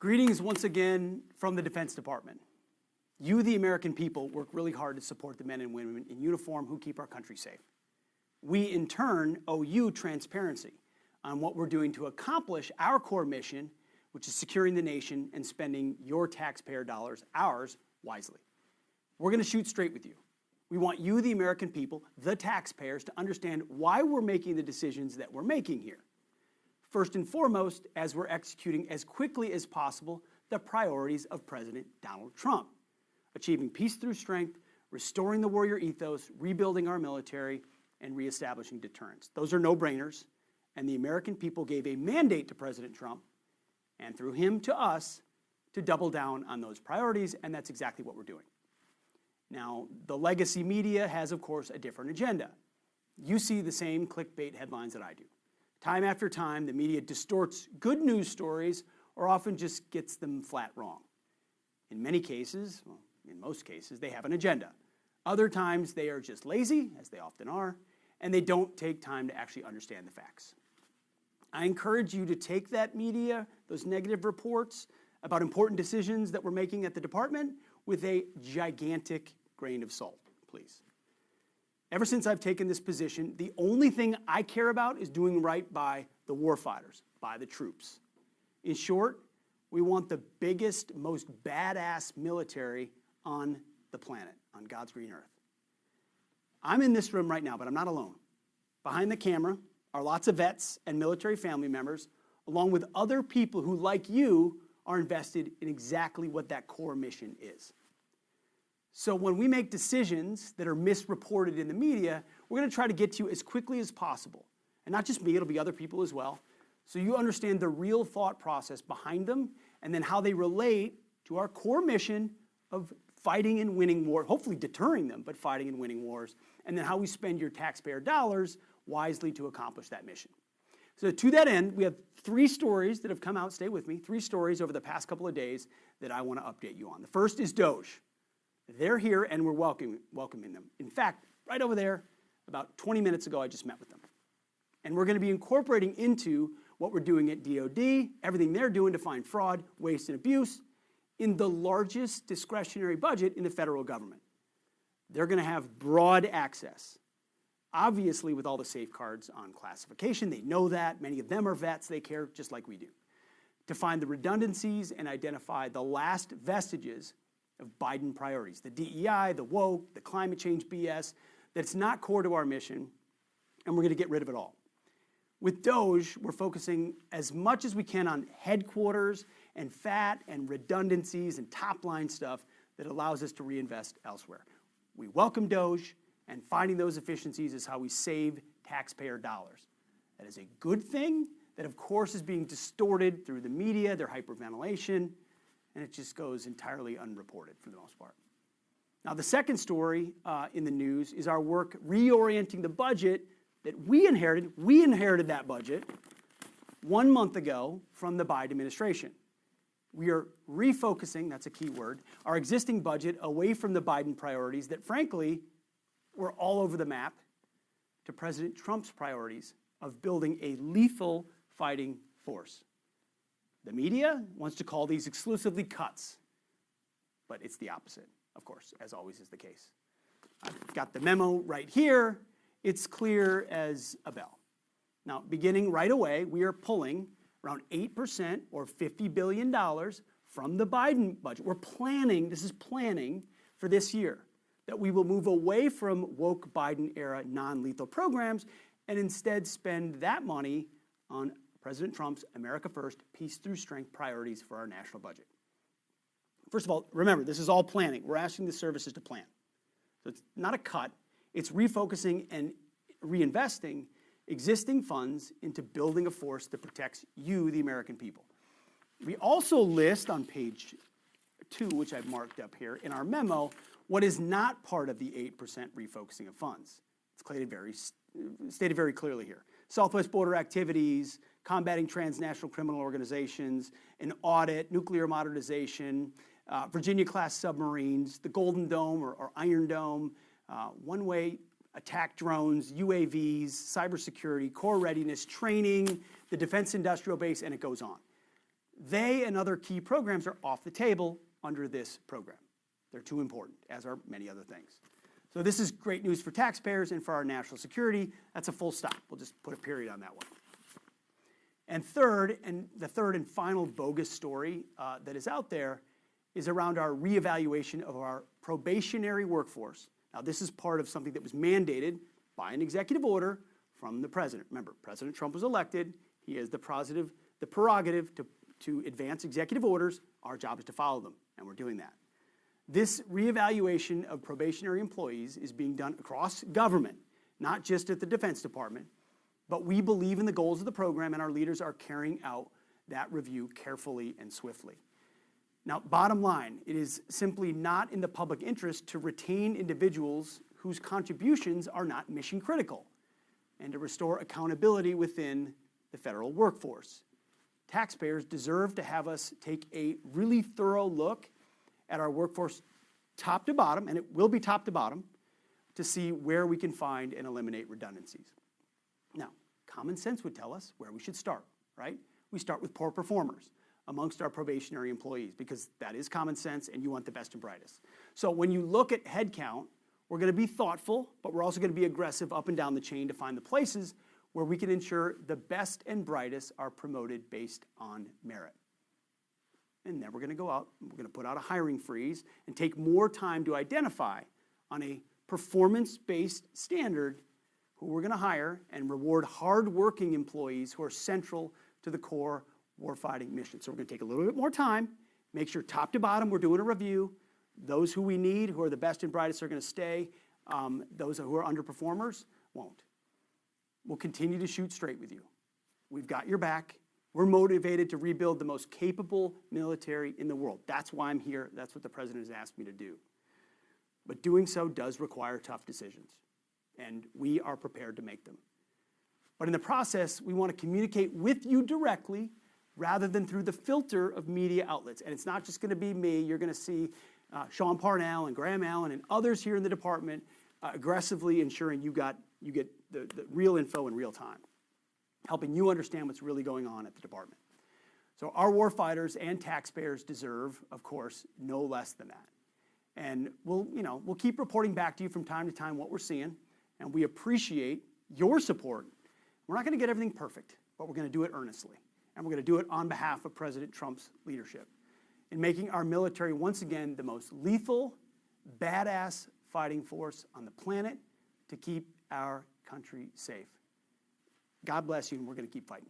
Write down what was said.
Greetings once again from the Defense Department. You, the American people, work really hard to support the men and women in uniform who keep our country safe. We, in turn, owe you transparency on what we're doing to accomplish our core mission, which is securing the nation and spending your taxpayer dollars, ours, wisely. We're going to shoot straight with you. We want you, the American people, the taxpayers, to understand why we're making the decisions that we're making here. First and foremost, as we're executing as quickly as possible the priorities of President Donald Trump. Achieving peace through strength, restoring the warrior ethos, rebuilding our military, and reestablishing deterrence. Those are no-brainers, and the American people gave a mandate to President Trump, and through him to us, to double down on those priorities, and that's exactly what we're doing. Now, the legacy media has, of course, a different agenda. You see the same clickbait headlines that I do. Time after time, the media distorts good news stories or often just gets them flat wrong. In many cases, well, in most cases, they have an agenda. Other times, they are just lazy, as they often are, and they don't take time to actually understand the facts. I encourage you to take that media, those negative reports about important decisions that we're making at the department with a gigantic grain of salt, please. Ever since I've taken this position, the only thing I care about is doing right by the warfighters, by the troops. In short, we want the biggest, most badass military on the planet, on God's green earth. I'm in this room right now, but I'm not alone. Behind the camera are lots of vets and military family members, along with other people who, like you, are invested in exactly what that core mission is. So when we make decisions that are misreported in the media, we're going to try to get to you as quickly as possible. And not just me, it'll be other people as well. So you understand the real thought process behind them and then how they relate to our core mission of fighting and winning war, hopefully deterring them, but fighting and winning wars, and then how we spend your taxpayer dollars wisely to accomplish that mission. So to that end, we have 3 stories that have come out, stay with me, 3 stories over the past couple of days that I want to update you on. The first is DOGE. They're here and we're welcoming them. In fact, right over there, about 20 minutes ago, I just met with them. And we're going to be incorporating into what we're doing at DOD, everything they're doing to find fraud, waste, and abuse in the largest discretionary budget in the federal government. They're going to have broad access. Obviously, with all the safeguards on classification, they know that. Many of them are vets. They care just like we do. To find the redundancies and identify the last vestiges of Biden priorities, the DEI, the woke, the climate change BS, that's not core to our mission, and we're going to get rid of it all. With DOGE, we're focusing as much as we can on headquarters and fat and redundancies and top-line stuff that allows us to reinvest elsewhere. We welcome DOGE, and finding those efficiencies is how we save taxpayer dollars. That is a good thing that, of course, is being distorted through the media, their hyperventilation, and it just goes entirely unreported for the most part. Now, the second story in the news is our work reorienting the budget that we inherited. We inherited that budget 1 month ago from the Biden administration. We are refocusing, that's a key word, our existing budget away from the Biden priorities that, frankly, were all over the map to President Trump's priorities of building a lethal fighting force. The media wants to call these exclusively cuts, but it's the opposite, of course, as always is the case. I've got the memo right here. It's clear as a bell. Now, beginning right away, we are pulling around 8% or $50 billion from the Biden budget. We're planning, this is planning for this year, that we will move away from woke Biden-era non-lethal programs and instead spend that money on President Trump's America First, peace through strength priorities for our national budget. First of all, remember, this is all planning. We're asking the services to plan. So it's not a cut. It's refocusing and reinvesting existing funds into building a force that protects you, the American people. We also list on page 2, which I've marked up here in our memo, what is not part of the 8% refocusing of funds. It's stated very clearly here. Southwest border activities, combating transnational criminal organizations, an audit, nuclear modernization, Virginia-class submarines, the Golden Dome or Iron Dome, one-way attack drones, UAVs, cybersecurity, core readiness, training, the defense industrial base, and it goes on. They and other key programs are off the table under this program. They're too important, as are many other things. So this is great news for taxpayers and for our national security. That's a full stop. We'll just put a period on that one. And the third and final bogus story that is out there is around our reevaluation of our probationary workforce. Now, this is part of something that was mandated by an executive order from the president. Remember, President Trump was elected. He has the prerogative to advance executive orders. Our job is to follow them, and we're doing that. This reevaluation of probationary employees is being done across government, not just at the Defense Department, but we believe in the goals of the program, and our leaders are carrying out that review carefully and swiftly. Now, bottom line, it is simply not in the public interest to retain individuals whose contributions are not mission critical and to restore accountability within the federal workforce. Taxpayers deserve to have us take a really thorough look at our workforce top to bottom, and it will be top to bottom, to see where we can find and eliminate redundancies. Now, common sense would tell us where we should start, right? We start with poor performers amongst our probationary employees because that is common sense and you want the best and brightest. So when you look at headcount, we're going to be thoughtful, but we're also going to be aggressive up and down the chain to find the places where we can ensure the best and brightest are promoted based on merit. And then we're going to go out, and we're going to put out a hiring freeze and take more time to identify on a performance-based standard who we're going to hire and reward hard-working employees who are central to the core warfighting mission. So we're going to take a little bit more time, make sure top to bottom we're doing a review. Those who we need, who are the best and brightest, are going to stay. Those who are underperformers won't. We'll continue to shoot straight with you. We've got your back. We're motivated to rebuild the most capable military in the world. That's why I'm here. That's what the president has asked me to do. But doing so does require tough decisions, and we are prepared to make them. But in the process, we want to communicate with you directly rather than through the filter of media outlets. And it's not just going to be me. You're going to see Sean Parnell and Graham Allen and others here in the department aggressively ensuring you get the real info in real time, helping you understand what's really going on at the department. So our warfighters and taxpayers deserve, of course, no less than that. And we'll keep reporting back to you from time to time what we're seeing, and we appreciate your support. We're not going to get everything perfect, but we're going to do it earnestly, and we're going to do it on behalf of President Trump's leadership in making our military once again the most lethal, badass fighting force on the planet to keep our country safe. God bless you, and we're going to keep fighting.